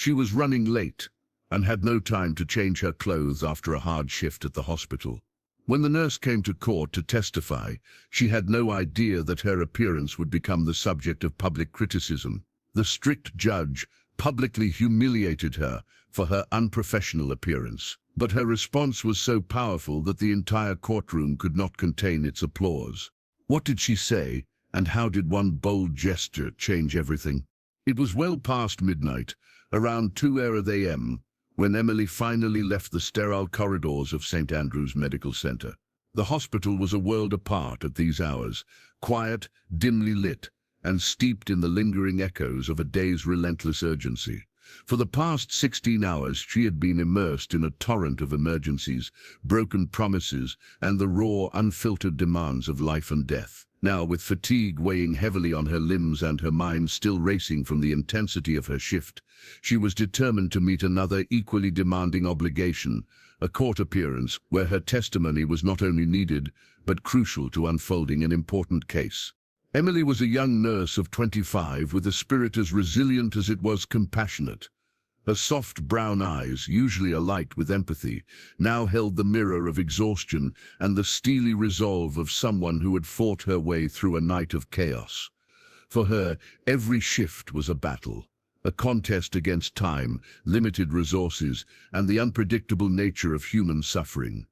She was running late and had no time to change her clothes after a hard shift at the hospital. When the nurse came to court to testify, she had no idea that her appearance would become the subject of public criticism. The strict judge publicly humiliated her for her unprofessional appearance. But her response was so powerful that the entire courtroom could not contain its applause. What did she say, and how did one bold gesture change everything? It was well past midnight, around 2 a.m., when Emily finally left the sterile corridors of St. Andrew's Medical Center. The hospital was a world apart at these hours, quiet, dimly lit, and steeped in the lingering echoes of a day's relentless urgency. For the past 16 hours, she had been immersed in a torrent of emergencies, broken promises, and the raw, unfiltered demands of life and death. Now, with fatigue weighing heavily on her limbs and her mind still racing from the intensity of her shift, she was determined to meet another equally demanding obligation, a court appearance where her testimony was not only needed, but crucial to unfolding an important case. Emily was a young nurse of 25 with a spirit as resilient as it was compassionate. Her soft brown eyes, usually alight with empathy, now held the mirror of exhaustion and the steely resolve of someone who had fought her way through a night of chaos. For her, every shift was a battle, a contest against time, limited resources, and the unpredictable nature of human suffering.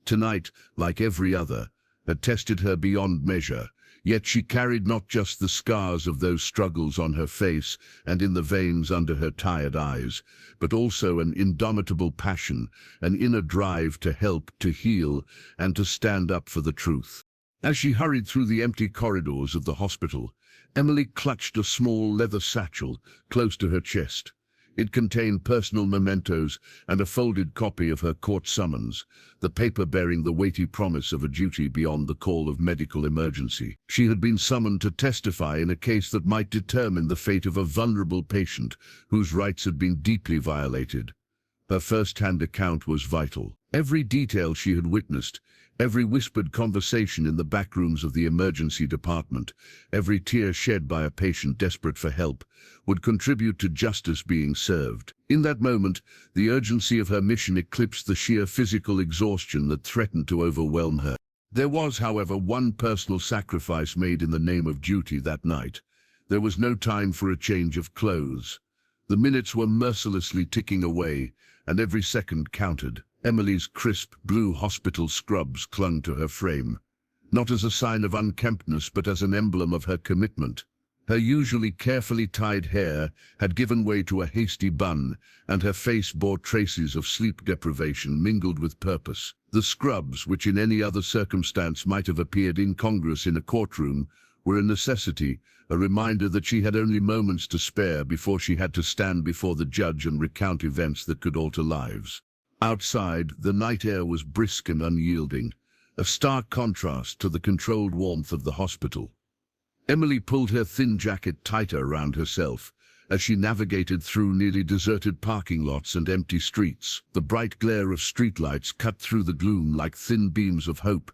Tonight, like every other, had tested her beyond measure. Yet she carried not just the scars of those struggles on her face and in the veins under her tired eyes, but also an indomitable passion, an inner drive to help, to heal, and to stand up for the truth. As she hurried through the empty corridors of the hospital, Emily clutched a small leather satchel close to her chest. It contained personal mementos and a folded copy of her court summons, the paper bearing the weighty promise of a duty beyond the call of medical emergency. She had been summoned to testify in a case that might determine the fate of a vulnerable patient whose rights had been deeply violated. Her first-hand account was vital. Every detail she had witnessed, every whispered conversation in the back rooms of the emergency department, every tear shed by a patient desperate for help, would contribute to justice being served. In that moment, the urgency of her mission eclipsed the sheer physical exhaustion that threatened to overwhelm her. There was, however, one personal sacrifice made in the name of duty that night. There was no time for a change of clothes. The minutes were mercilessly ticking away, and every second counted. Emily's crisp blue hospital scrubs clung to her frame, not as a sign of unkemptness but as an emblem of her commitment. Her usually carefully tied hair had given way to a hasty bun, and her face bore traces of sleep deprivation mingled with purpose. The scrubs, which in any other circumstance might have appeared incongruous in a courtroom, were a necessity, a reminder that she had only moments to spare before she had to stand before the judge and recount events that could alter lives. Outside, the night air was brisk and unyielding, a stark contrast to the controlled warmth of the hospital. Emily pulled her thin jacket tighter around herself as she navigated through nearly deserted parking lots and empty streets. The bright glare of streetlights cut through the gloom like thin beams of hope,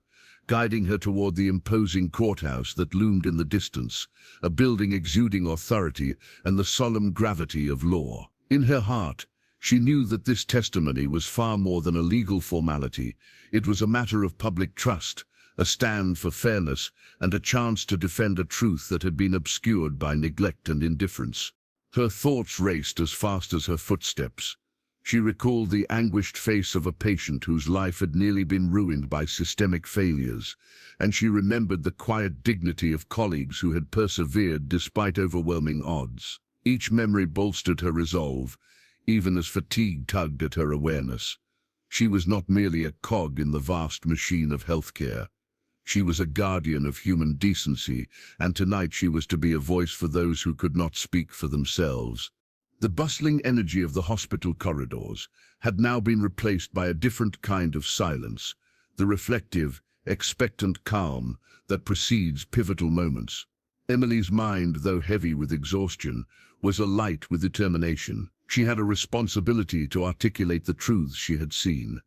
guiding her toward the imposing courthouse that loomed in the distance, a building exuding authority and the solemn gravity of law. In her heart, she knew that this testimony was far more than a legal formality. It was a matter of public trust, a stand for fairness, and a chance to defend a truth that had been obscured by neglect and indifference. Her thoughts raced as fast as her footsteps. She recalled the anguished face of a patient whose life had nearly been ruined by systemic failures, and she remembered the quiet dignity of colleagues who had persevered despite overwhelming odds. Each memory bolstered her resolve, even as fatigue tugged at her awareness. She was not merely a cog in the vast machine of healthcare. She was a guardian of human decency, and tonight she was to be a voice for those who could not speak for themselves. The bustling energy of the hospital corridors had now been replaced by a different kind of silence, the reflective, expectant calm that precedes pivotal moments. Emily's mind, though heavy with exhaustion, was alight with determination. She had a responsibility to articulate the truths she had seen,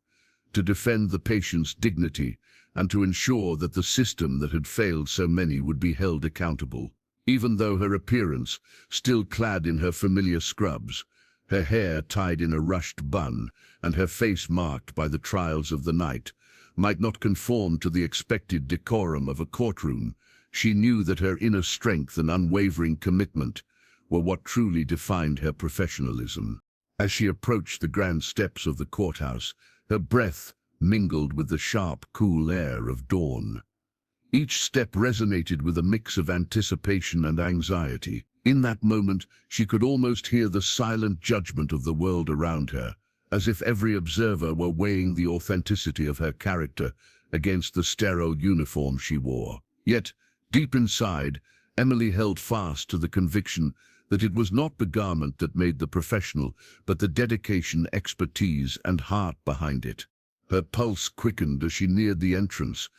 to defend the patient's dignity, and to ensure that the system that had failed so many would be held accountable. Even though her appearance, still clad in her familiar scrubs, her hair tied in a rushed bun, and her face marked by the trials of the night, might not conform to the expected decorum of a courtroom. She knew that her inner strength and unwavering commitment were what truly defined her professionalism. As she approached the grand steps of the courthouse, her breath mingled with the sharp, cool air of dawn. Each step resonated with a mix of anticipation and anxiety. In that moment, she could almost hear the silent judgment of the world around her, as if every observer were weighing the authenticity of her character against the sterile uniform she wore. Yet, deep inside, Emily held fast to the conviction that it was not the garment that made the professional, but the dedication, expertise, and heart behind it. Her pulse quickened as she neared the entrance,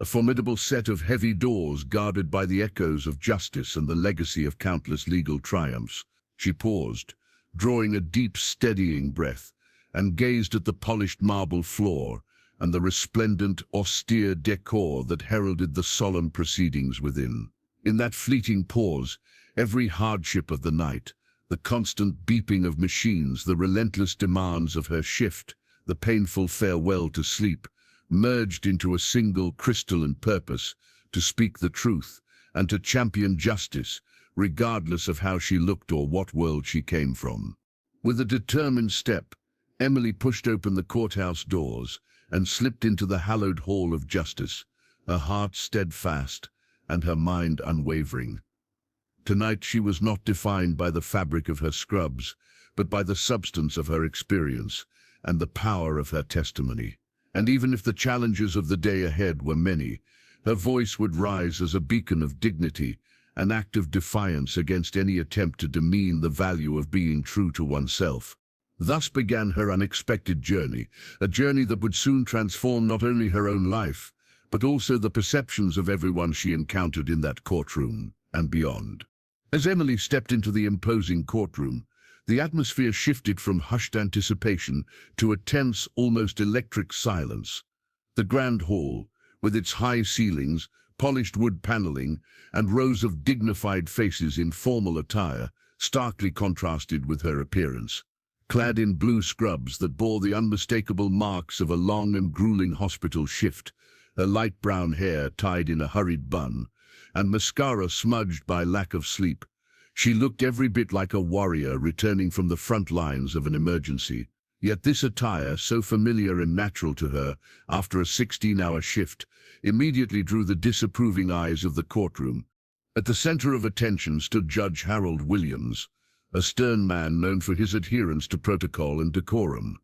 a formidable set of heavy doors guarded by the echoes of justice and the legacy of countless legal triumphs. She paused, drawing a deep, steadying breath, and gazed at the polished marble floor and the resplendent, austere decor that heralded the solemn proceedings within. In that fleeting pause, every hardship of the night, the constant beeping of machines, the relentless demands of her shift, the painful farewell to sleep, merged into a single crystalline purpose: to speak the truth and to champion justice, regardless of how she looked or what world she came from. With a determined step, Emily pushed open the courthouse doors and slipped into the hallowed hall of justice, her heart steadfast and her mind unwavering. Tonight she was not defined by the fabric of her scrubs, but by the substance of her experience and the power of her testimony. And even if the challenges of the day ahead were many, her voice would rise as a beacon of dignity, an act of defiance against any attempt to demean the value of being true to oneself. Thus began her unexpected journey, a journey that would soon transform not only her own life, but also the perceptions of everyone she encountered in that courtroom and beyond. As Emily stepped into the imposing courtroom, the atmosphere shifted from hushed anticipation to a tense, almost electric silence. The grand hall, with its high ceilings, polished wood paneling, and rows of dignified faces in formal attire, starkly contrasted with her appearance. Clad in blue scrubs that bore the unmistakable marks of a long and grueling hospital shift, her light brown hair tied in a hurried bun, and mascara smudged by lack of sleep, she looked every bit like a warrior returning from the front lines of an emergency. Yet this attire, so familiar and natural to her after a 16-hour shift, immediately drew the disapproving eyes of the courtroom. At the center of attention stood Judge Harold Williams, a stern man known for his adherence to protocol and decorum.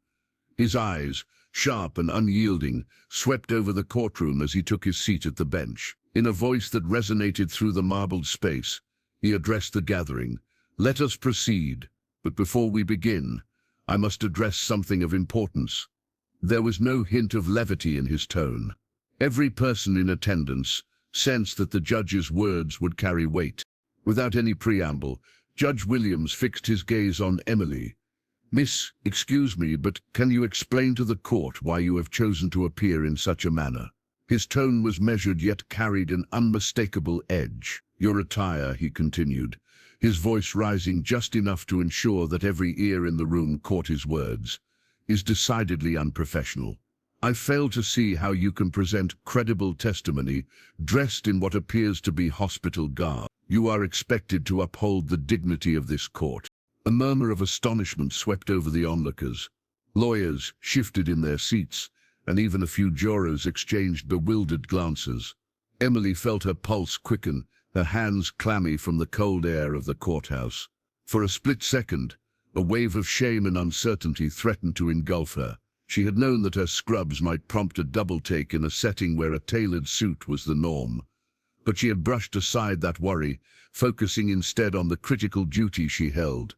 His eyes, sharp and unyielding, swept over the courtroom as he took his seat at the bench. In a voice that resonated through the marbled space, he addressed the gathering. "Let us proceed, but before we begin, I must address something of importance." There was no hint of levity in his tone. Every person in attendance sensed that the judge's words would carry weight. Without any preamble, Judge Williams fixed his gaze on Emily. "Miss, excuse me, but can you explain to the court why you have chosen to appear in such a manner?" His tone was measured yet carried an unmistakable edge. "Your attire," he continued, his voice rising just enough to ensure that every ear in the room caught his words, "is decidedly unprofessional. I fail to see how you can present credible testimony dressed in what appears to be hospital garb. You are expected to uphold the dignity of this court." A murmur of astonishment swept over the onlookers. Lawyers shifted in their seats, and even a few jurors exchanged bewildered glances. Emily felt her pulse quicken, her hands clammy from the cold air of the courthouse. For a split second, a wave of shame and uncertainty threatened to engulf her. She had known that her scrubs might prompt a double-take in a setting where a tailored suit was the norm. But she had brushed aside that worry, focusing instead on the critical duty she held,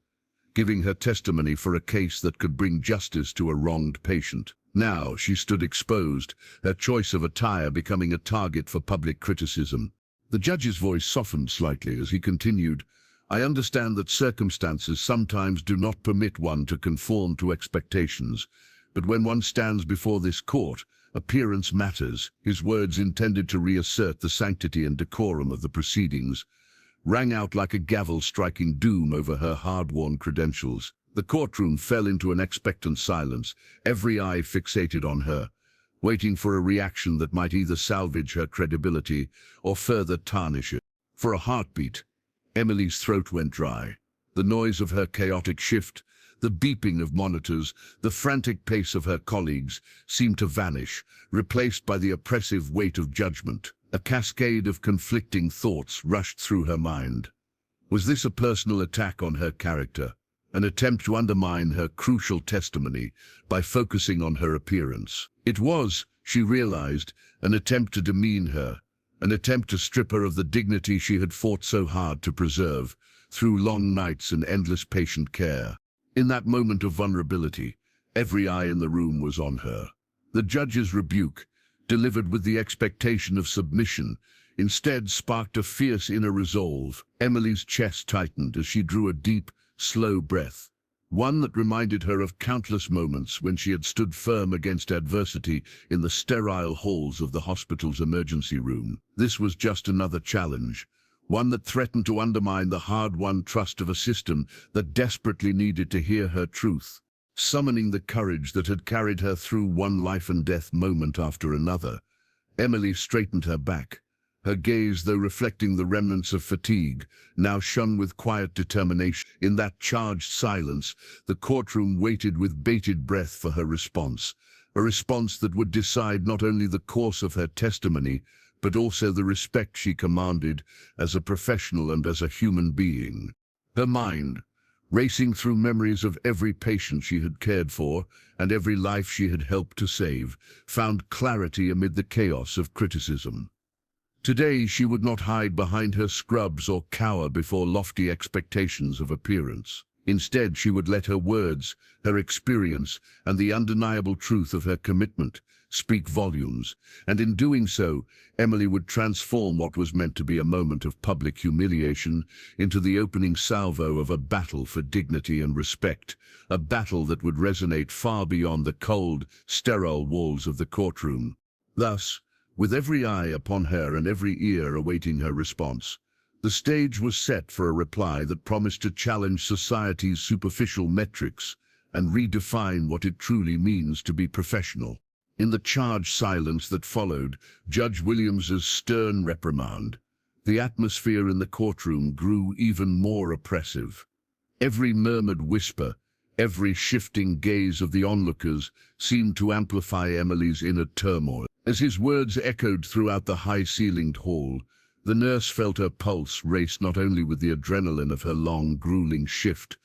giving her testimony for a case that could bring justice to a wronged patient. Now she stood exposed, her choice of attire becoming a target for public criticism. The judge's voice softened slightly as he continued, "I understand that circumstances sometimes do not permit one to conform to expectations, but when one stands before this court, appearance matters." His words, intended to reassert the sanctity and decorum of the proceedings, rang out like a gavel striking doom over her hard-worn credentials. The courtroom fell into an expectant silence, every eye fixated on her, waiting for a reaction that might either salvage her credibility or further tarnish it. For a heartbeat, Emily's throat went dry. The noise of her chaotic shift, the beeping of monitors, the frantic pace of her colleagues seemed to vanish, replaced by the oppressive weight of judgment. A cascade of conflicting thoughts rushed through her mind. Was this a personal attack on her character? An attempt to undermine her crucial testimony by focusing on her appearance? It was, she realized, an attempt to demean her, an attempt to strip her of the dignity she had fought so hard to preserve through long nights and endless patient care. In that moment of vulnerability, every eye in the room was on her. The judge's rebuke, delivered with the expectation of submission, instead sparked a fierce inner resolve. Emily's chest tightened as she drew a deep, slow breath, one that reminded her of countless moments when she had stood firm against adversity in the sterile halls of the hospital's emergency room. This was just another challenge, one that threatened to undermine the hard-won trust of a system that desperately needed to hear her truth. Summoning the courage that had carried her through one life-and-death moment after another, Emily straightened her back. Her gaze, though reflecting the remnants of fatigue, now shone with quiet determination. In that charged silence, the courtroom waited with bated breath for her response, a response that would decide not only the course of her testimony, but also the respect she commanded as a professional and as a human being. Her mind, racing through memories of every patient she had cared for and every life she had helped to save, found clarity amid the chaos of criticism. Today she would not hide behind her scrubs or cower before lofty expectations of appearance. Instead, she would let her words, her experience, and the undeniable truth of her commitment speak volumes, and in doing so, Emily would transform what was meant to be a moment of public humiliation into the opening salvo of a battle for dignity and respect, a battle that would resonate far beyond the cold, sterile walls of the courtroom. Thus, with every eye upon her and every ear awaiting her response, the stage was set for a reply that promised to challenge society's superficial metrics and redefine what it truly means to be professional. In the charged silence that followed Judge Williams's stern reprimand, the atmosphere in the courtroom grew even more oppressive. Every murmured whisper, every shifting gaze of the onlookers seemed to amplify Emily's inner turmoil. As his words echoed throughout the high-ceilinged hall, the nurse felt her pulse race not only with the adrenaline of her long, grueling shift,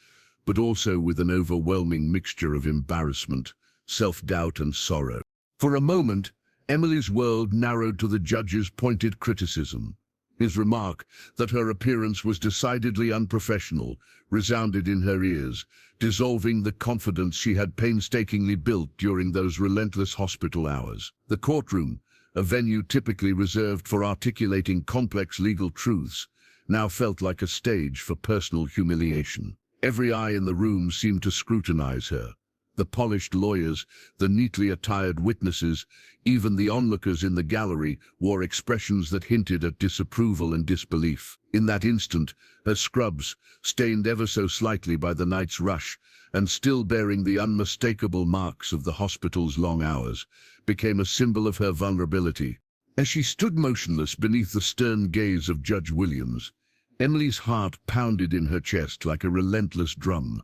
but also with an overwhelming mixture of embarrassment, self-doubt, and sorrow. For a moment, Emily's world narrowed to the judge's pointed criticism. His remark that her appearance was decidedly unprofessional resounded in her ears, dissolving the confidence she had painstakingly built during those relentless hospital hours. The courtroom, a venue typically reserved for articulating complex legal truths, now felt like a stage for personal humiliation. Every eye in the room seemed to scrutinize her. The polished lawyers, the neatly attired witnesses, even the onlookers in the gallery wore expressions that hinted at disapproval and disbelief. In that instant, her scrubs, stained ever so slightly by the night's rush, and still bearing the unmistakable marks of the hospital's long hours, became a symbol of her vulnerability. As she stood motionless beneath the stern gaze of Judge Williams, Emily's heart pounded in her chest like a relentless drum.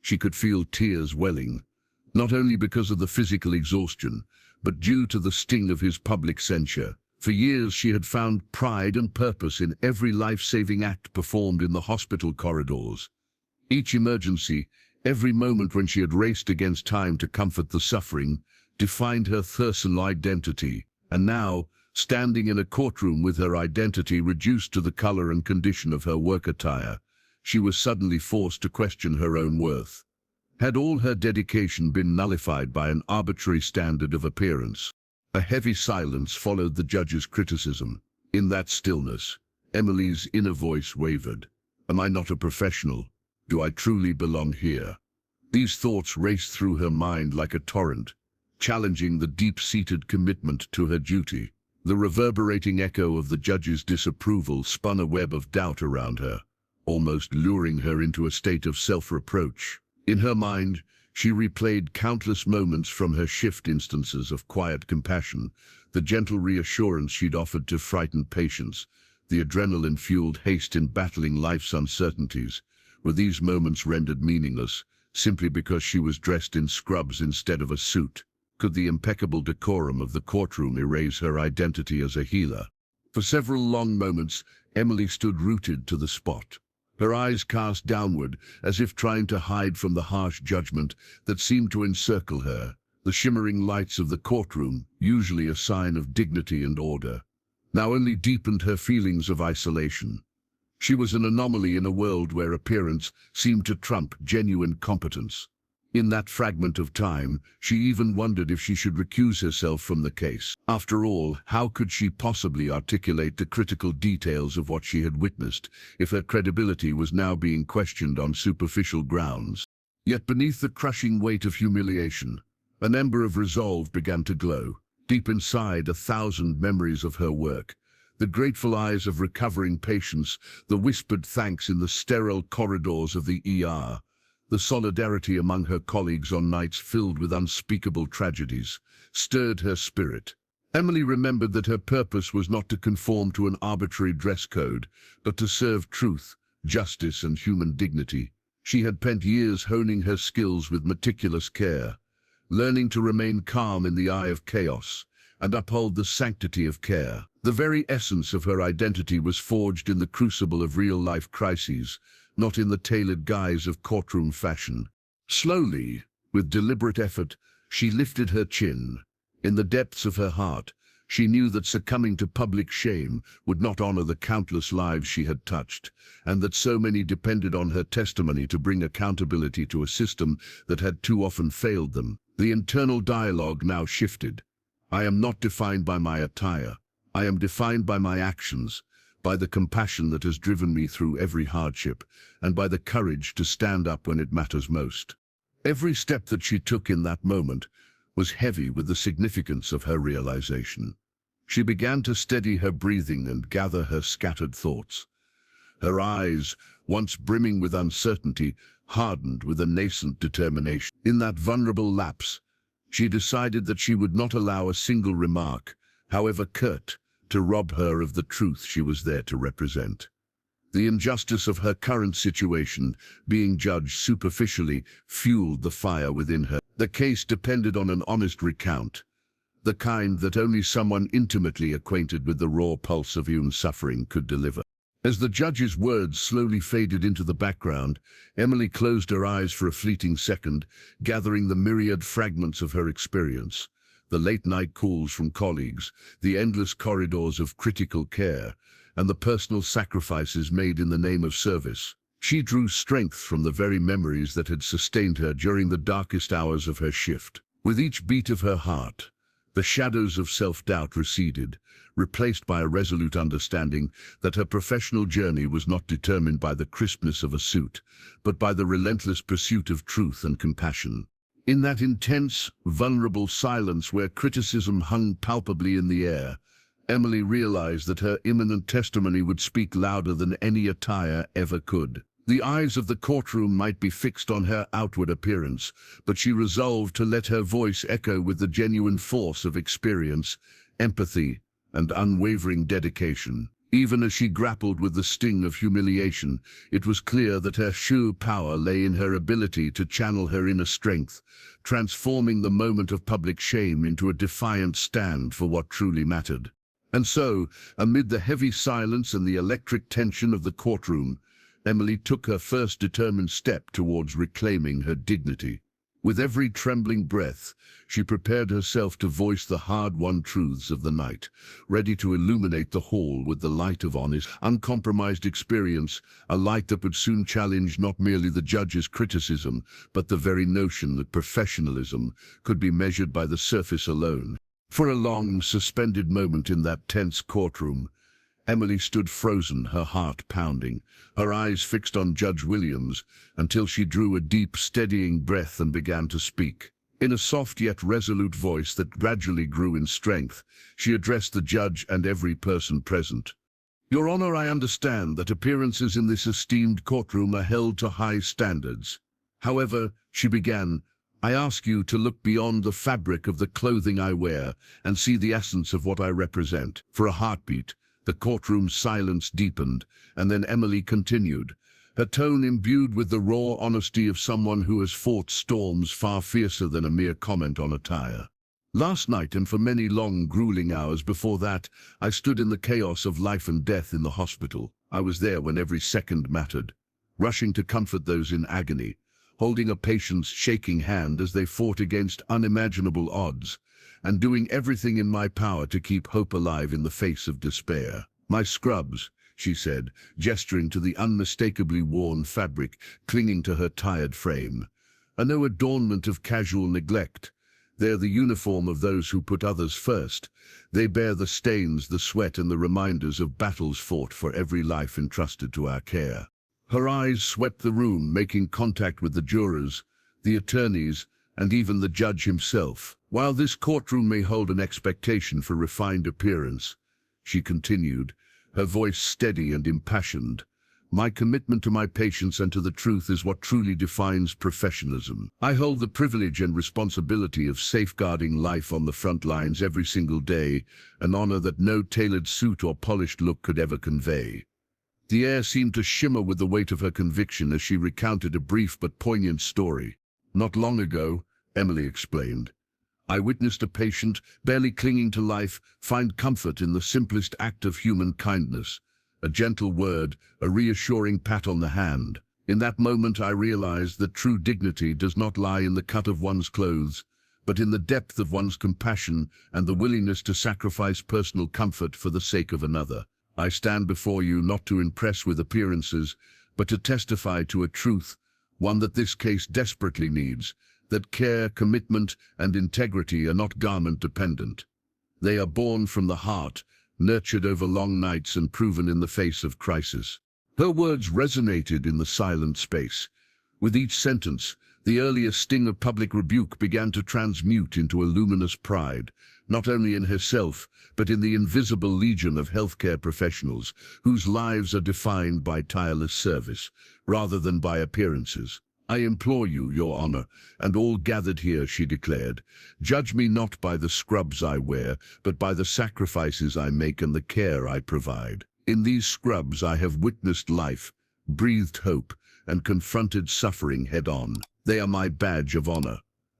She could feel tears welling, not only because of the physical exhaustion, but due to the sting of his public censure. For years she had found pride and purpose in every life-saving act performed in the hospital corridors. Each emergency, every moment when she had raced against time to comfort the suffering, defined her personal identity. And now, standing in a courtroom with her identity reduced to the color and condition of her work attire, she was suddenly forced to question her own worth. Had all her dedication been nullified by an arbitrary standard of appearance? A heavy silence followed the judge's criticism. In that stillness, Emily's inner voice wavered. Am I not a professional? Do I truly belong here? These thoughts raced through her mind like a torrent, challenging the deep-seated commitment to her duty. The reverberating echo of the judge's disapproval spun a web of doubt around her, almost luring her into a state of self-reproach. In her mind, she replayed countless moments from her shift, instances of quiet compassion, the gentle reassurance she'd offered to frightened patients, the adrenaline-fueled haste in battling life's uncertainties. Were these moments rendered meaningless simply because she was dressed in scrubs instead of a suit? Could the impeccable decorum of the courtroom erase her identity as a healer? For several long moments, Emily stood rooted to the spot, her eyes cast downward as if trying to hide from the harsh judgment that seemed to encircle her. The shimmering lights of the courtroom, usually a sign of dignity and order, now only deepened her feelings of isolation. She was an anomaly in a world where appearance seemed to trump genuine competence. In that fragment of time, she even wondered if she should recuse herself from the case. After all, how could she possibly articulate the critical details of what she had witnessed if her credibility was now being questioned on superficial grounds? Yet beneath the crushing weight of humiliation, an ember of resolve began to glow. Deep inside, 1,000 memories of her work, the grateful eyes of recovering patients, the whispered thanks in the sterile corridors of the ER, the solidarity among her colleagues on nights filled with unspeakable tragedies, stirred her spirit. Emily remembered that her purpose was not to conform to an arbitrary dress code, but to serve truth, justice, and human dignity. She had spent years honing her skills with meticulous care, learning to remain calm in the eye of chaos and uphold the sanctity of care. The very essence of her identity was forged in the crucible of real-life crises, not in the tailored guise of courtroom fashion. Slowly, with deliberate effort, she lifted her chin. In the depths of her heart, she knew that succumbing to public shame would not honor the countless lives she had touched, and that so many depended on her testimony to bring accountability to a system that had too often failed them. The internal dialogue now shifted. I am not defined by my attire. I am defined by my actions, by the compassion that has driven me through every hardship, and by the courage to stand up when it matters most. Every step that she took in that moment was heavy with the significance of her realization. She began to steady her breathing and gather her scattered thoughts. Her eyes, once brimming with uncertainty, hardened with a nascent determination. In that vulnerable lapse, she decided that she would not allow a single remark, however curt, to rob her of the truth she was there to represent. The injustice of her current situation, being judged superficially, fueled the fire within her. The case depended on an honest recount, the kind that only someone intimately acquainted with the raw pulse of human suffering could deliver. As the judge's words slowly faded into the background, Emily closed her eyes for a fleeting second, gathering the myriad fragments of her experience. The late-night calls from colleagues, the endless corridors of critical care, and the personal sacrifices made in the name of service. She drew strength from the very memories that had sustained her during the darkest hours of her shift. With each beat of her heart, the shadows of self-doubt receded, replaced by a resolute understanding that her professional journey was not determined by the crispness of a suit, but by the relentless pursuit of truth and compassion. In that intense, vulnerable silence where criticism hung palpably in the air, Emily realized that her imminent testimony would speak louder than any attire ever could. The eyes of the courtroom might be fixed on her outward appearance, but she resolved to let her voice echo with the genuine force of experience, empathy, and unwavering dedication. Even as she grappled with the sting of humiliation, it was clear that her true power lay in her ability to channel her inner strength, transforming the moment of public shame into a defiant stand for what truly mattered. And so, amid the heavy silence and the electric tension of the courtroom, Emily took her first determined step towards reclaiming her dignity. With every trembling breath, she prepared herself to voice the hard-won truths of the night, ready to illuminate the hall with the light of honest, uncompromised experience, a light that would soon challenge not merely the judge's criticism, but the very notion that professionalism could be measured by the surface alone. For a long, suspended moment in that tense courtroom, Emily stood frozen, her heart pounding, her eyes fixed on Judge Williams, until she drew a deep, steadying breath and began to speak. In a soft yet resolute voice that gradually grew in strength, she addressed the judge and every person present. "Your Honor, I understand that appearances in this esteemed courtroom are held to high standards. However, she began, I ask you to look beyond the fabric of the clothing I wear and see the essence of what I represent. For a heartbeat, the courtroom's silence deepened, and then Emily continued, her tone imbued with the raw honesty of someone who has fought storms far fiercer than a mere comment on attire. Last night, and for many long, grueling hours before that, I stood in the chaos of life and death in the hospital. I was there when every second mattered, rushing to comfort those in agony, holding a patient's shaking hand as they fought against unimaginable odds, and doing everything in my power to keep hope alive in the face of despair. My scrubs, she said, gesturing to the unmistakably worn fabric clinging to her tired frame, are no adornment of casual neglect. They're the uniform of those who put others first. They bear the stains, the sweat, and the reminders of battles fought for every life entrusted to our care. Her eyes swept the room, making contact with the jurors, the attorneys, and even the judge himself. While this courtroom may hold an expectation for refined appearance, she continued, her voice steady and impassioned, my commitment to my patients and to the truth is what truly defines professionalism. I hold the privilege and responsibility of safeguarding life on the front lines every single day, an honor that no tailored suit or polished look could ever convey. The air seemed to shimmer with the weight of her conviction as she recounted a brief but poignant story. Not long ago, Emily explained, I witnessed a patient, barely clinging to life, find comfort in the simplest act of human kindness. A gentle word, a reassuring pat on the hand. In that moment I realized that true dignity does not lie in the cut of one's clothes, but in the depth of one's compassion and the willingness to sacrifice personal comfort for the sake of another. I stand before you not to impress with appearances, but to testify to a truth, one that this case desperately needs, that care, commitment, and integrity are not garment-dependent. They are born from the heart, nurtured over long nights and proven in the face of crisis. Her words resonated in the silent space. With each sentence, the earlier sting of public rebuke began to transmute into a luminous pride, not only in herself, but in the invisible legion of healthcare professionals whose lives are defined by tireless service, rather than by appearances. I implore you, Your Honor, and all gathered here, she declared, judge me not by the scrubs I wear, but by the sacrifices I make and the care I provide. In these scrubs I have witnessed life, breathed hope, and confronted suffering head-on. They are my badge of honor,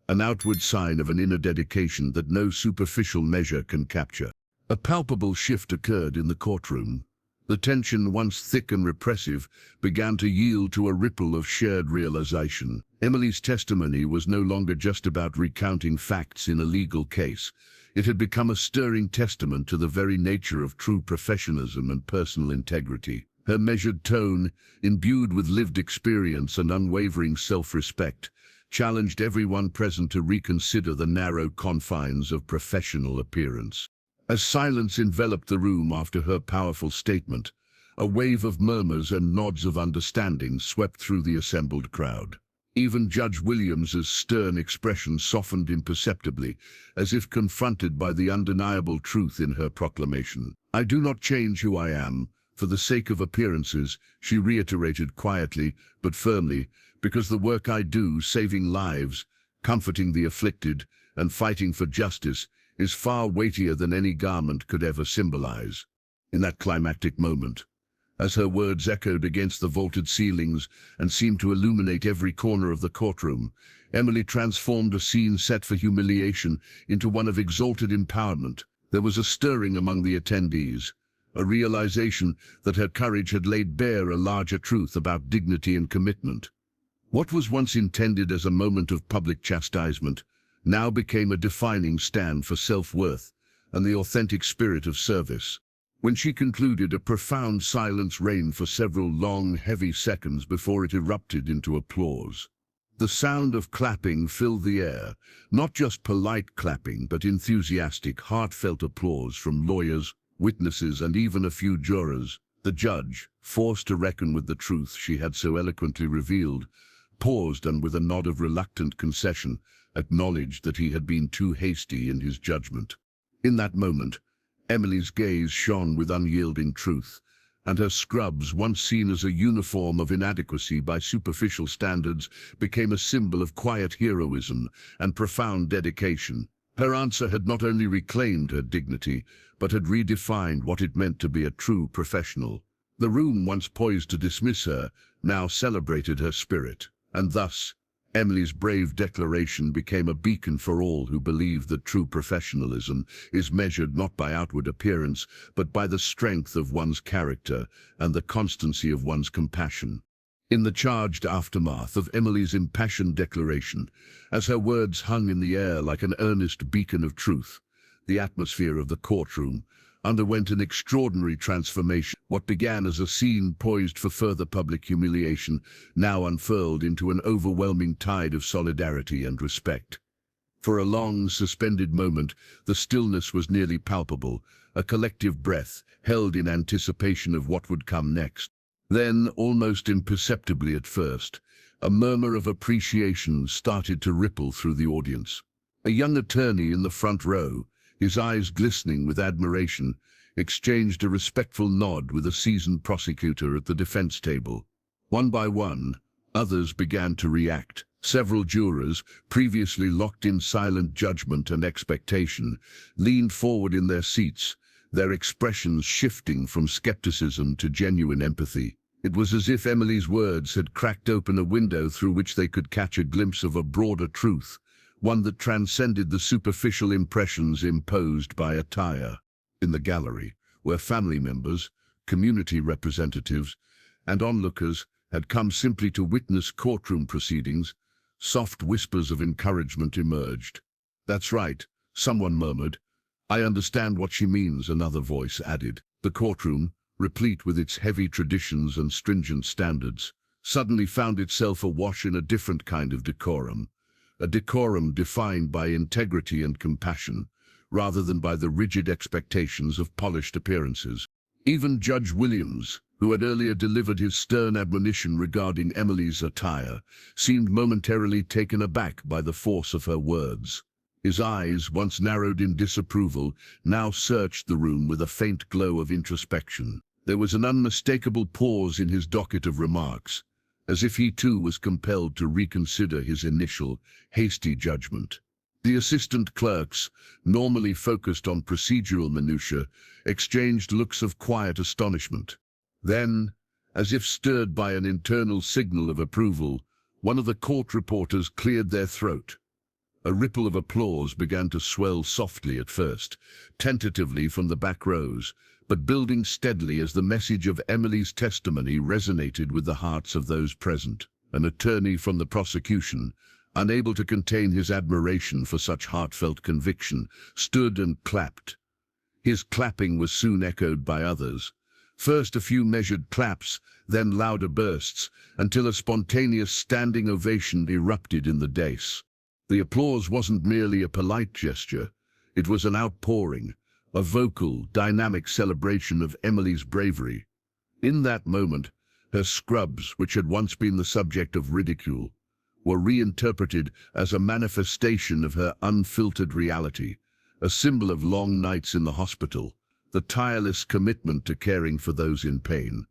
an outward sign of an inner dedication that no superficial measure can capture. A palpable shift occurred in the courtroom. The tension, once thick and repressive, began to yield to a ripple of shared realization. Emily's testimony was no longer just about recounting facts in a legal case. It had become a stirring testament to the very nature of true professionalism and personal integrity. Her measured tone, imbued with lived experience and unwavering self-respect, challenged everyone present to reconsider the narrow confines of professional appearance. As silence enveloped the room after her powerful statement, a wave of murmurs and nods of understanding swept through the assembled crowd. Even Judge Williams's stern expression softened imperceptibly, as if confronted by the undeniable truth in her proclamation. I do not change who I am, for the sake of appearances, she reiterated quietly but firmly, because the work I do, saving lives, comforting the afflicted, and fighting for justice, is far weightier than any garment could ever symbolize. In that climactic moment, as her words echoed against the vaulted ceilings and seemed to illuminate every corner of the courtroom, Emily transformed a scene set for humiliation into one of exalted empowerment. There was a stirring among the attendees, a realization that her courage had laid bare a larger truth about dignity and commitment. What was once intended as a moment of public chastisement now became a defining stand for self-worth and the authentic spirit of service. When she concluded, a profound silence reigned for several long, heavy seconds before it erupted into applause. The sound of clapping filled the air, not just polite clapping, but enthusiastic, heartfelt applause from lawyers, witnesses, and even a few jurors. The judge, forced to reckon with the truth she had so eloquently revealed, paused and with a nod of reluctant concession, acknowledged that he had been too hasty in his judgment. In that moment, Emily's gaze shone with unyielding truth, and her scrubs, once seen as a uniform of inadequacy by superficial standards, became a symbol of quiet heroism and profound dedication. Her answer had not only reclaimed her dignity, but had redefined what it meant to be a true professional. The room, once poised to dismiss her, now celebrated her spirit, and thus, Emily's brave declaration became a beacon for all who believe that true professionalism is measured not by outward appearance, but by the strength of one's character and the constancy of one's compassion. In the charged aftermath of Emily's impassioned declaration, as her words hung in the air like an earnest beacon of truth, the atmosphere of the courtroom underwent an extraordinary transformation. What began as a scene poised for further public humiliation now unfurled into an overwhelming tide of solidarity and respect. For a long, suspended moment, the stillness was nearly palpable, a collective breath held in anticipation of what would come next. Then, almost imperceptibly at first, a murmur of appreciation started to ripple through the audience. A young attorney in the front row, his eyes glistening with admiration, exchanged a respectful nod with a seasoned prosecutor at the defense table. One by one, others began to react. Several jurors, previously locked in silent judgment and expectation, leaned forward in their seats, their expressions shifting from skepticism to genuine empathy. It was as if Emily's words had cracked open a window through which they could catch a glimpse of a broader truth, one that transcended the superficial impressions imposed by attire. In the gallery, where family members, community representatives, and onlookers had come simply to witness courtroom proceedings, soft whispers of encouragement emerged. "That's right," someone murmured. "I understand what she means," another voice added. The courtroom, replete with its heavy traditions and stringent standards, suddenly found itself awash in a different kind of decorum. A decorum defined by integrity and compassion, rather than by the rigid expectations of polished appearances. Even Judge Williams, who had earlier delivered his stern admonition regarding Emily's attire, seemed momentarily taken aback by the force of her words. His eyes, once narrowed in disapproval, now searched the room with a faint glow of introspection. There was an unmistakable pause in his docket of remarks, as if he too was compelled to reconsider his initial, hasty judgment. The assistant clerks, normally focused on procedural minutiae, exchanged looks of quiet astonishment. Then, as if stirred by an internal signal of approval, one of the court reporters cleared their throat. A ripple of applause began to swell softly at first, tentatively from the back rows, but building steadily as the message of Emily's testimony resonated with the hearts of those present. An attorney from the prosecution, unable to contain his admiration for such heartfelt conviction, stood and clapped. His clapping was soon echoed by others. First a few measured claps, then louder bursts, until a spontaneous standing ovation erupted in the dais. The applause wasn't merely a polite gesture, it was an outpouring, a vocal, dynamic celebration of Emily's bravery. In that moment, her scrubs, which had once been the subject of ridicule, were reinterpreted as a manifestation of her unfiltered reality, a symbol of long nights in the hospital, the tireless commitment to caring for those in pain,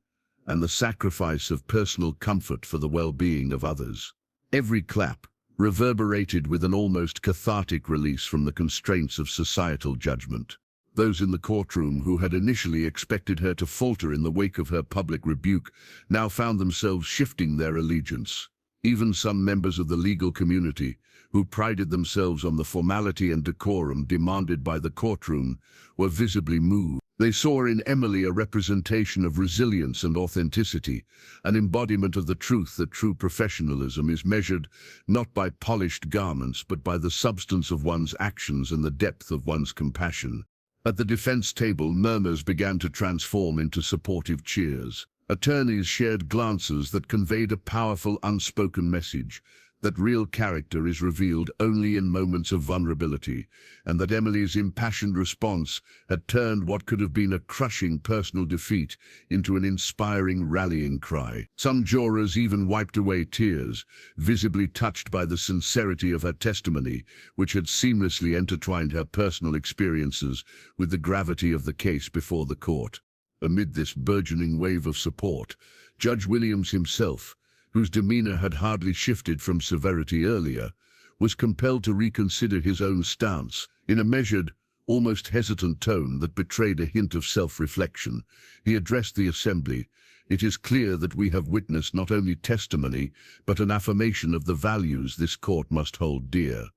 and the sacrifice of personal comfort for the well-being of others. Every clap reverberated with an almost cathartic release from the constraints of societal judgment. Those in the courtroom who had initially expected her to falter in the wake of her public rebuke now found themselves shifting their allegiance. Even some members of the legal community, who prided themselves on the formality and decorum demanded by the courtroom, were visibly moved. They saw in Emily a representation of resilience and authenticity, an embodiment of the truth that true professionalism is measured not by polished garments but by the substance of one's actions and the depth of one's compassion. At the defense table, murmurs began to transform into supportive cheers. Attorneys shared glances that conveyed a powerful unspoken message, that real character is revealed only in moments of vulnerability, and that Emily's impassioned response had turned what could have been a crushing personal defeat into an inspiring rallying cry. Some jurors even wiped away tears, visibly touched by the sincerity of her testimony, which had seamlessly intertwined her personal experiences with the gravity of the case before the court. Amid this burgeoning wave of support, Judge Williams himself, whose demeanor had hardly shifted from severity earlier, was compelled to reconsider his own stance. In a measured, almost hesitant tone that betrayed a hint of self-reflection, he addressed the assembly. "It is clear that we have witnessed not only testimony, but an affirmation of the values this court must hold dear.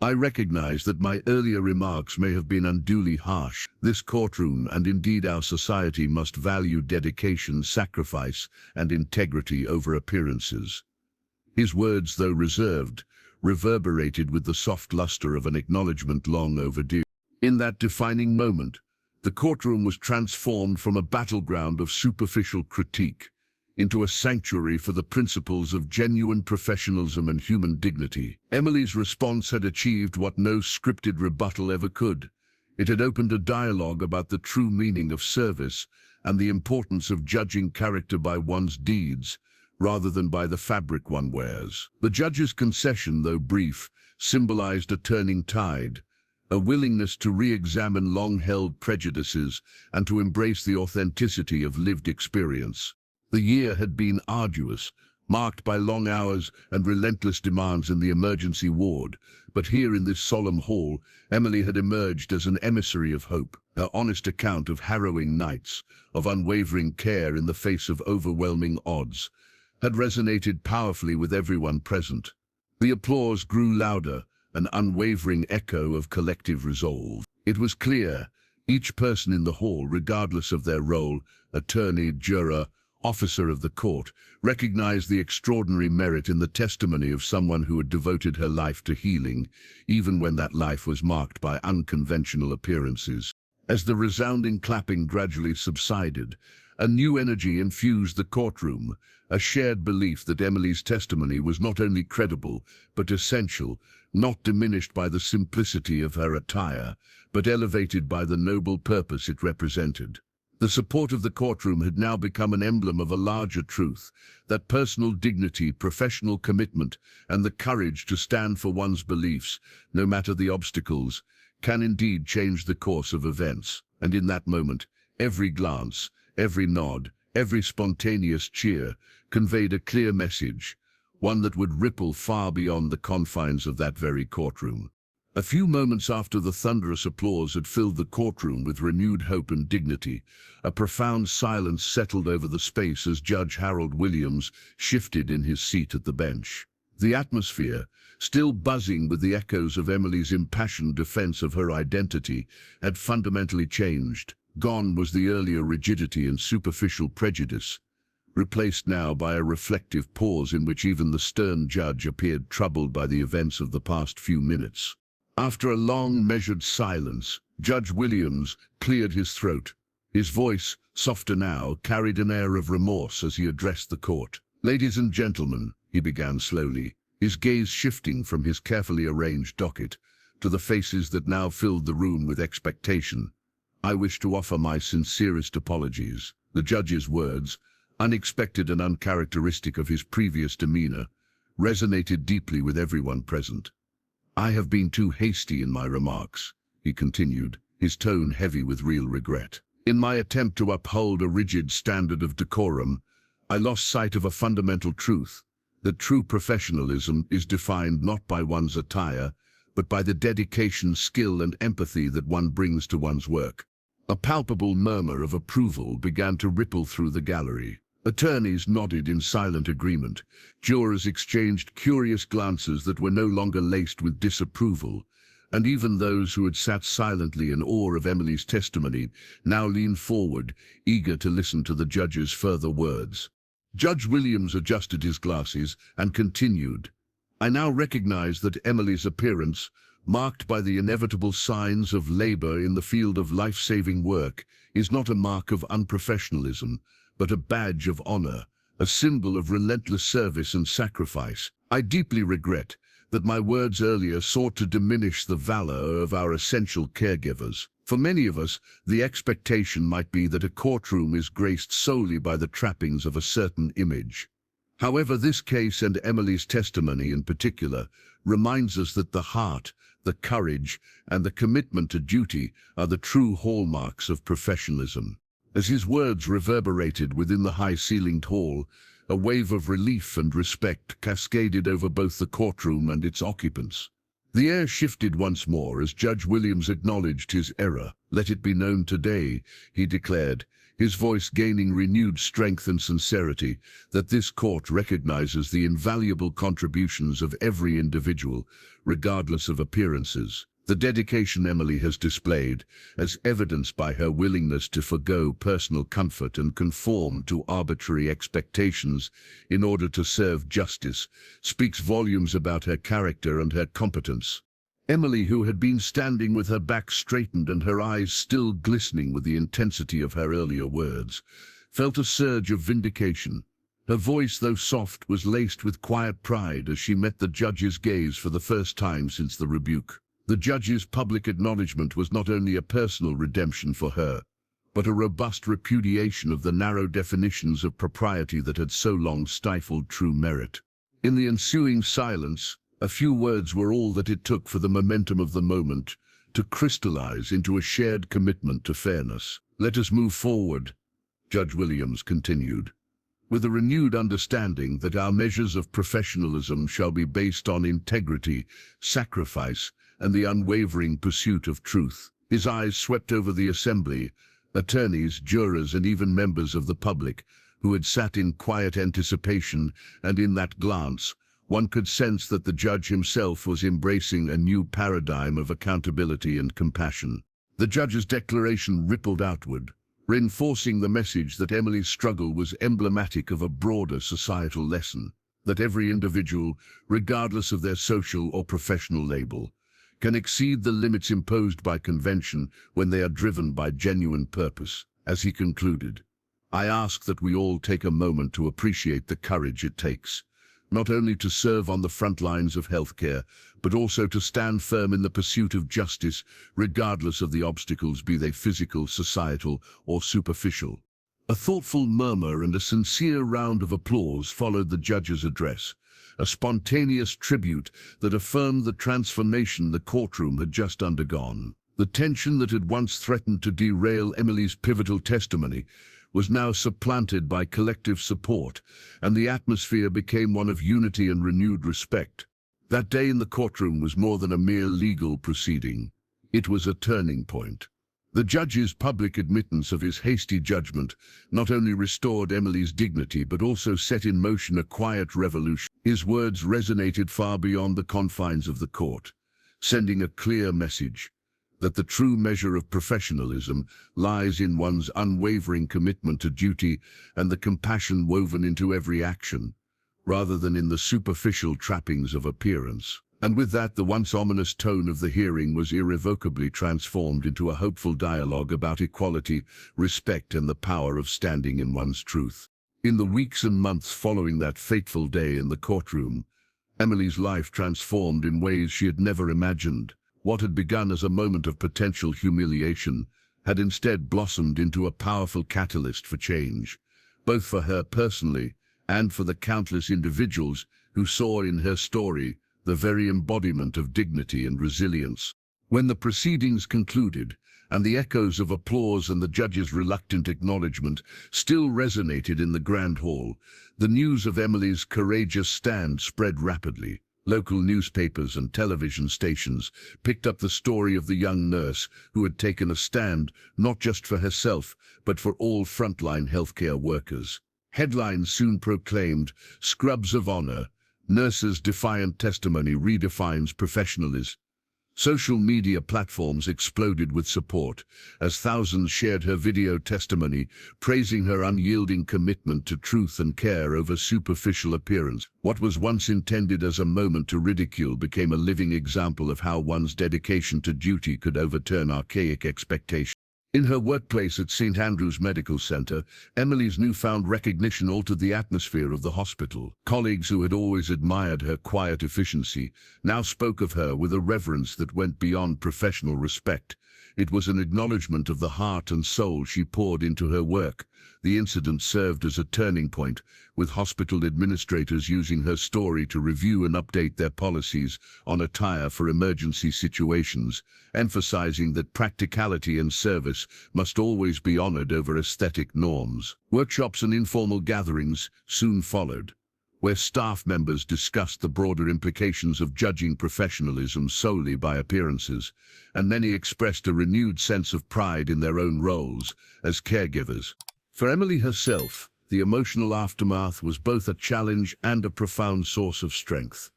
I recognize that my earlier remarks may have been unduly harsh. This courtroom, and indeed our society, must value dedication, sacrifice, and integrity over appearances." His words, though reserved, reverberated with the soft luster of an acknowledgement long overdue. In that defining moment, the courtroom was transformed from a battleground of superficial critique into a sanctuary for the principles of genuine professionalism and human dignity. Emily's response had achieved what no scripted rebuttal ever could. It had opened a dialogue about the true meaning of service and the importance of judging character by one's deeds, rather than by the fabric one wears. The judge's concession, though brief, symbolized a turning tide, a willingness to re-examine long-held prejudices and to embrace the authenticity of lived experience. The year had been arduous, marked by long hours and relentless demands in the emergency ward, but here in this solemn hall, Emily had emerged as an emissary of hope. Her honest account of harrowing nights, of unwavering care in the face of overwhelming odds, had resonated powerfully with everyone present. The applause grew louder, an unwavering echo of collective resolve. It was clear, each person in the hall, regardless of their role, attorney, juror, officer of the court, recognized the extraordinary merit in the testimony of someone who had devoted her life to healing, even when that life was marked by unconventional appearances. As the resounding clapping gradually subsided, a new energy infused the courtroom, a shared belief that Emily's testimony was not only credible, but essential, not diminished by the simplicity of her attire, but elevated by the noble purpose it represented. The support of the courtroom had now become an emblem of a larger truth, that personal dignity, professional commitment, and the courage to stand for one's beliefs, no matter the obstacles, can indeed change the course of events. And in that moment, every glance, every nod, every spontaneous cheer conveyed a clear message, one that would ripple far beyond the confines of that very courtroom. A few moments after the thunderous applause had filled the courtroom with renewed hope and dignity, a profound silence settled over the space as Judge Harold Williams shifted in his seat at the bench. The atmosphere, still buzzing with the echoes of Emily's impassioned defense of her identity, had fundamentally changed. Gone was the earlier rigidity and superficial prejudice, replaced now by a reflective pause in which even the stern judge appeared troubled by the events of the past few minutes. After a long, measured silence, Judge Williams cleared his throat. His voice, softer now, carried an air of remorse as he addressed the court. "Ladies and gentlemen," he began slowly, his gaze shifting from his carefully arranged docket to the faces that now filled the room with expectation, "I wish to offer my sincerest apologies." The judge's words, unexpected and uncharacteristic of his previous demeanor, resonated deeply with everyone present. "I have been too hasty in my remarks," he continued, his tone heavy with real regret. "In my attempt to uphold a rigid standard of decorum, I lost sight of a fundamental truth, that true professionalism is defined not by one's attire, but by the dedication, skill, and empathy that one brings to one's work." A palpable murmur of approval began to ripple through the gallery. Attorneys nodded in silent agreement. Jurors exchanged curious glances that were no longer laced with disapproval, and even those who had sat silently in awe of Emily's testimony now leaned forward, eager to listen to the judge's further words. Judge Williams adjusted his glasses and continued, "I now recognize that Emily's appearance, marked by the inevitable signs of labor in the field of life-saving work, is not a mark of unprofessionalism, but a badge of honor, a symbol of relentless service and sacrifice. I deeply regret that my words earlier sought to diminish the valor of our essential caregivers. For many of us, the expectation might be that a courtroom is graced solely by the trappings of a certain image. However, this case, and Emily's testimony in particular, reminds us that the heart, the courage, and the commitment to duty are the true hallmarks of professionalism. As his words reverberated within the high-ceilinged hall, a wave of relief and respect cascaded over both the courtroom and its occupants. The air shifted once more as Judge Williams acknowledged his error. "Let it be known today," he declared, his voice gaining renewed strength and sincerity, "that this court recognizes the invaluable contributions of every individual, regardless of appearances. The dedication Emily has displayed, as evidenced by her willingness to forgo personal comfort and conform to arbitrary expectations in order to serve justice, speaks volumes about her character and her competence." Emily, who had been standing with her back straightened and her eyes still glistening with the intensity of her earlier words, felt a surge of vindication. Her voice, though soft, was laced with quiet pride as she met the judge's gaze for the first time since the rebuke. The judge's public acknowledgement was not only a personal redemption for her, but a robust repudiation of the narrow definitions of propriety that had so long stifled true merit. In the ensuing silence, a few words were all that it took for the momentum of the moment to crystallize into a shared commitment to fairness. "Let us move forward," Judge Williams continued, "with a renewed understanding that our measures of professionalism shall be based on integrity, sacrifice, and the unwavering pursuit of truth." His eyes swept over the assembly, attorneys, jurors, and even members of the public, who had sat in quiet anticipation, and in that glance, one could sense that the judge himself was embracing a new paradigm of accountability and compassion. The judge's declaration rippled outward, reinforcing the message that Emily's struggle was emblematic of a broader societal lesson, that every individual, regardless of their social or professional label, can exceed the limits imposed by convention when they are driven by genuine purpose. As he concluded, "I ask that we all take a moment to appreciate the courage it takes, not only to serve on the front lines of healthcare, but also to stand firm in the pursuit of justice, regardless of the obstacles, be they physical, societal, or superficial." A thoughtful murmur and a sincere round of applause followed the judge's address, a spontaneous tribute that affirmed the transformation the courtroom had just undergone. The tension that had once threatened to derail Emily's pivotal testimony was now supplanted by collective support, and the atmosphere became one of unity and renewed respect. That day in the courtroom was more than a mere legal proceeding. It was a turning point. The judge's public admittance of his hasty judgment not only restored Emily's dignity but also set in motion a quiet revolution. His words resonated far beyond the confines of the court, sending a clear message that the true measure of professionalism lies in one's unwavering commitment to duty and the compassion woven into every action, rather than in the superficial trappings of appearance. And with that, the once ominous tone of the hearing was irrevocably transformed into a hopeful dialogue about equality, respect, and the power of standing in one's truth. In the weeks and months following that fateful day in the courtroom, Emily's life transformed in ways she had never imagined. What had begun as a moment of potential humiliation had instead blossomed into a powerful catalyst for change, both for her personally and for the countless individuals who saw in her story the very embodiment of dignity and resilience. When the proceedings concluded, and the echoes of applause and the judge's reluctant acknowledgement still resonated in the grand hall, the news of Emily's courageous stand spread rapidly. Local newspapers and television stations picked up the story of the young nurse who had taken a stand not just for herself, but for all frontline healthcare workers. Headlines soon proclaimed, "Scrubs of Honor, Nurses' Defiant Testimony Redefines Professionalism." Social media platforms exploded with support as thousands shared her video testimony, praising her unyielding commitment to truth and care over superficial appearance. What was once intended as a moment to ridicule became a living example of how one's dedication to duty could overturn archaic expectations. In her workplace at St. Andrew's Medical Center, Emily's newfound recognition altered the atmosphere of the hospital. Colleagues who had always admired her quiet efficiency now spoke of her with a reverence that went beyond professional respect, It was an acknowledgement of the heart and soul she poured into her work. The incident served as a turning point, with hospital administrators using her story to review and update their policies on attire for emergency situations, emphasizing that practicality and service must always be honored over aesthetic norms. Workshops and informal gatherings soon followed, where staff members discussed the broader implications of judging professionalism solely by appearances, and many expressed a renewed sense of pride in their own roles as caregivers. For Emily herself, the emotional aftermath was both a challenge and a profound source of strength.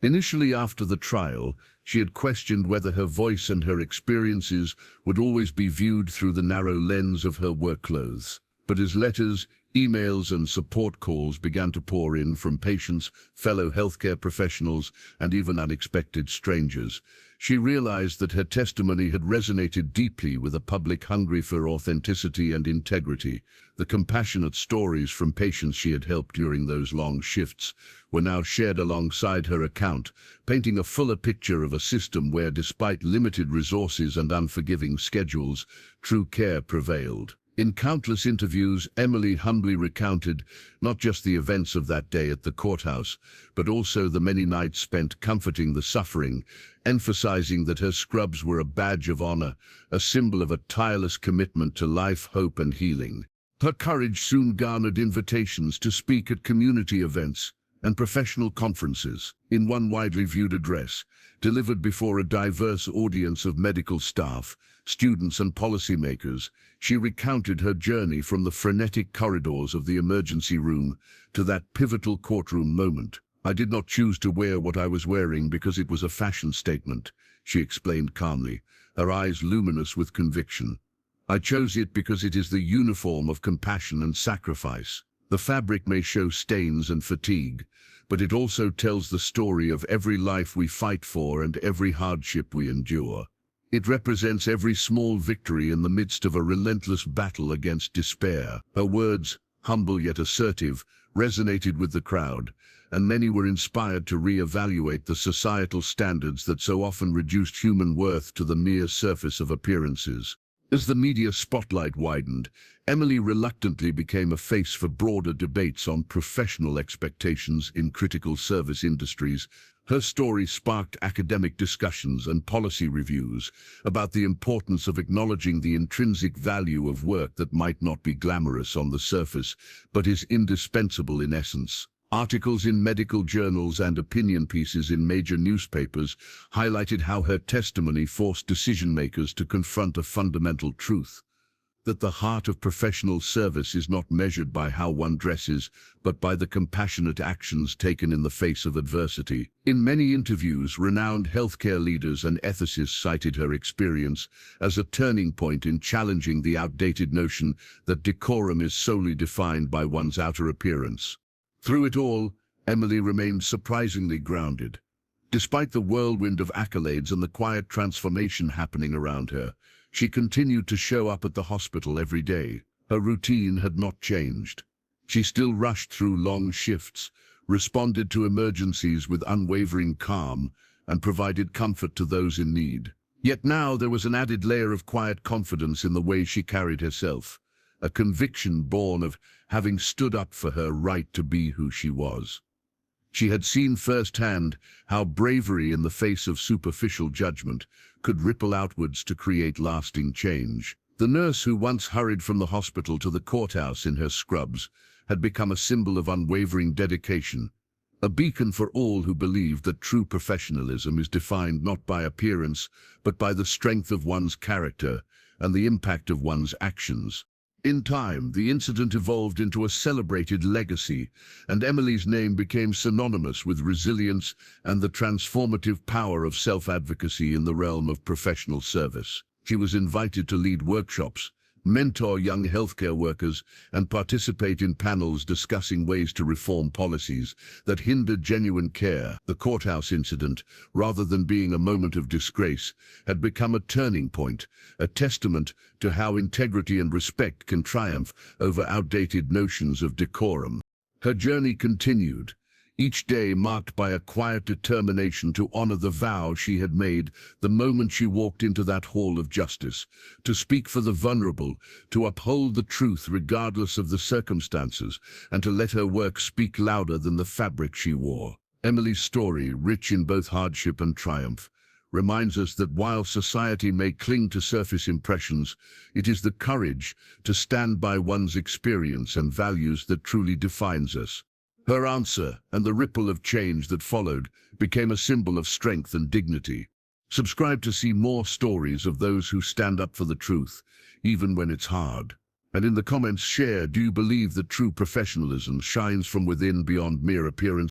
Initially, after the trial, she had questioned whether her voice and her experiences would always be viewed through the narrow lens of her work clothes. But as letters, emails and support calls began to pour in from patients, fellow healthcare professionals, and even unexpected strangers, she realized that her testimony had resonated deeply with a public hungry for authenticity and integrity. The compassionate stories from patients she had helped during those long shifts were now shared alongside her account, painting a fuller picture of a system where, despite limited resources and unforgiving schedules, true care prevailed. In countless interviews, Emily humbly recounted not just the events of that day at the courthouse, but also the many nights spent comforting the suffering, emphasizing that her scrubs were a badge of honor, a symbol of a tireless commitment to life, hope, and healing. Her courage soon garnered invitations to speak at community events and professional conferences. In one widely viewed address, delivered before a diverse audience of medical staff, students and policymakers, she recounted her journey from the frenetic corridors of the emergency room to that pivotal courtroom moment. "I did not choose to wear what I was wearing because it was a fashion statement," she explained calmly, her eyes luminous with conviction. "I chose it because it is the uniform of compassion and sacrifice. The fabric may show stains and fatigue, but it also tells the story of every life we fight for and every hardship we endure. It represents every small victory in the midst of a relentless battle against despair." Her words, humble yet assertive, resonated with the crowd, and many were inspired to re-evaluate the societal standards that so often reduced human worth to the mere surface of appearances. As the media spotlight widened, Emily reluctantly became a face for broader debates on professional expectations in critical service industries. Her story sparked academic discussions and policy reviews about the importance of acknowledging the intrinsic value of work that might not be glamorous on the surface, but is indispensable in essence. Articles in medical journals and opinion pieces in major newspapers highlighted how her testimony forced decision-makers to confront a fundamental truth: that the heart of professional service is not measured by how one dresses, but by the compassionate actions taken in the face of adversity. In many interviews, renowned healthcare leaders and ethicists cited her experience as a turning point in challenging the outdated notion that decorum is solely defined by one's outer appearance. Through it all, Emily remained surprisingly grounded. Despite the whirlwind of accolades and the quiet transformation happening around her, she continued to show up at the hospital every day. Her routine had not changed. She still rushed through long shifts, responded to emergencies with unwavering calm, and provided comfort to those in need. Yet now there was an added layer of quiet confidence in the way she carried herself, a conviction born of having stood up for her right to be who she was. She had seen firsthand how bravery in the face of superficial judgment could ripple outwards to create lasting change. The nurse who once hurried from the hospital to the courthouse in her scrubs had become a symbol of unwavering dedication, a beacon for all who believed that true professionalism is defined not by appearance, but by the strength of one's character and the impact of one's actions. In time, the incident evolved into a celebrated legacy, and Emily's name became synonymous with resilience and the transformative power of self-advocacy in the realm of professional service. She was invited to lead workshops, mentor young healthcare workers, and participate in panels discussing ways to reform policies that hindered genuine care. The courthouse incident, rather than being a moment of disgrace, had become a turning point, a testament to how integrity and respect can triumph over outdated notions of decorum. Her journey continued, each day marked by a quiet determination to honor the vow she had made the moment she walked into that hall of justice, to speak for the vulnerable, to uphold the truth regardless of the circumstances, and to let her work speak louder than the fabric she wore. Emily's story, rich in both hardship and triumph, reminds us that while society may cling to surface impressions, it is the courage to stand by one's experience and values that truly defines us. Her answer, and the ripple of change that followed, became a symbol of strength and dignity. Subscribe to see more stories of those who stand up for the truth, even when it's hard. And in the comments share, do you believe that true professionalism shines from within beyond mere appearance?